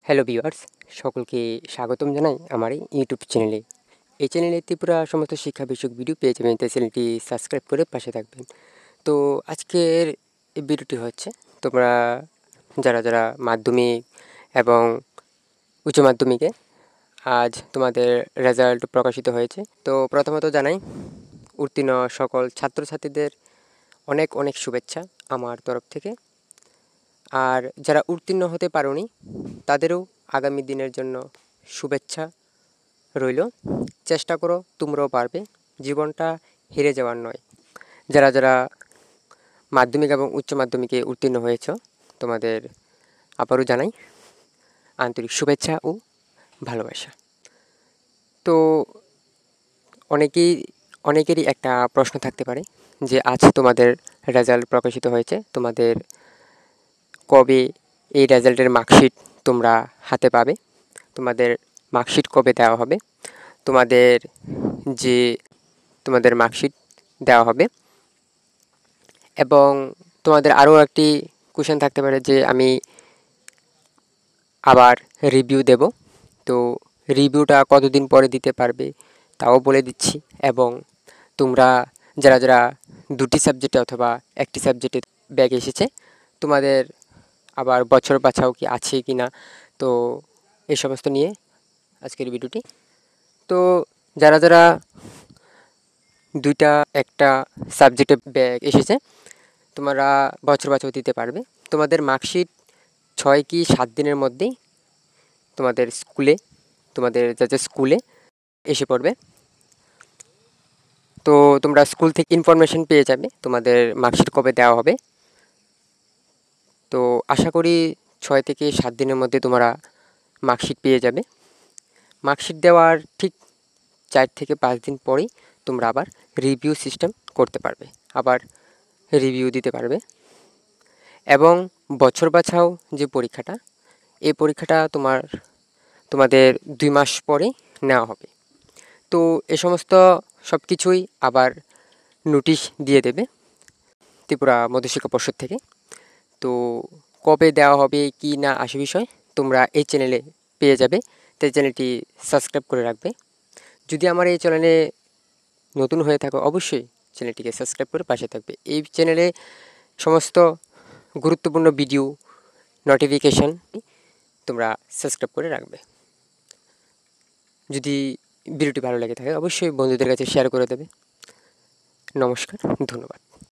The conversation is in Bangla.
হ্যালো ভিউয়ার্স, সকলকে স্বাগতম জানাই আমার এই ইউটিউব চ্যানেলে। এই চ্যানেলে ত্রিপুরা সমস্ত শিক্ষা বিষয়ক ভিডিও পেয়ে যাবেন, তাই চ্যানেলটি সাবস্ক্রাইব করে পাশে থাকবেন। তো আজকের এই ভিডিওটি হচ্ছে তোমরা যারা মাধ্যমিক এবং উচ্চ মাধ্যমিকে আজ তোমাদের রেজাল্ট প্রকাশিত হয়েছে। তো প্রথমত জানাই উত্তীর্ণ সকল ছাত্রছাত্রীদের অনেক অনেক শুভেচ্ছা আমার তরফ থেকে। আর যারা উত্তীর্ণ হতে পারোনি তাদেরও আগামী দিনের জন্য শুভেচ্ছা রইল। চেষ্টা করো, তোমরাও পারবে। জীবনটা হেরে যাওয়ার নয়। যারা মাধ্যমিক এবং উচ্চ মাধ্যমিকে উত্তীর্ণ হয়েছ, তোমাদের আবারও জানাই আন্তরিক শুভেচ্ছা ও ভালোবাসা। তো অনেকেরই একটা প্রশ্ন থাকতে পারে যে আজ তোমাদের রেজাল্ট প্রকাশিত হয়েছে, তোমাদের কবে এই রেজাল্টের মার্কশিট তোমরা হাতে পাবে, তোমাদের মার্কশিট কবে দেওয়া হবে, তোমাদের যে তোমাদের মার্কশিট দেওয়া হবে। এবং তোমাদের আরও একটি কোশ্চেন থাকতে পারে যে আমি আবার রিভিউ দেব। তো রিভিউটা কতদিন পরে দিতে পারবে তাও বলে দিচ্ছি। এবং তোমরা যারা দুটি সাবজেক্টে অথবা একটি সাবজেক্টে ব্যাক এসেছে, তোমাদের আবার বছর বাছাও কি আছে কি না, তো এই সমস্ত নিয়ে আজকের ভিডিওটি। তো যারা দুইটা একটা সাবজেক্টে ব্যাক এসেছে, তোমরা বছর বাছাও দিতে পারবে। তোমাদের মার্কশিট 6 কি 7 দিনের মধ্যেই তোমাদের স্কুলে এসে পড়বে। তো তোমরা স্কুল থেকে ইনফরমেশন পেয়ে যাবে তোমাদের মার্কশিট কবে দেওয়া হবে। তো আশা করি 6 থেকে 7 দিনের মধ্যে তোমরা মার্কশিট পেয়ে যাবে। মার্কশিট দেওয়ার ঠিক 4 থেকে 5 দিন পরেই তোমরা আবার রিভিউ সিস্টেম করতে পারবে, আবার রিভিউ দিতে পারবে। এবং বছর বাছাও যে পরীক্ষাটা, এই পরীক্ষাটা তোমাদের 2 মাস পরে নেওয়া হবে। তো এ সমস্ত সব কিছুই আবার নোটিশ দিয়ে দেবে ত্রিপুরা মধ্যশিক্ষা পর্ষদ থেকে। তো কবে দেওয়া হবে কি না আসে বিষয় তোমরা এই চ্যানেলে পেয়ে যাবে, তাই চ্যানেলটি সাবস্ক্রাইব করে রাখবে। যদি আমার এই চ্যানেলে নতুন হয়ে থাকো, অবশ্যই চ্যানেলটিকে সাবস্ক্রাইব করে পাশে থাকবে। এই চ্যানেলে সমস্ত গুরুত্বপূর্ণ ভিডিও নোটিফিকেশান তোমরা সাবস্ক্রাইব করে রাখবে। যদি ভিডিওটি ভালো লেগে থাকে অবশ্যই বন্ধুদের কাছে শেয়ার করে দেবে। নমস্কার, ধন্যবাদ।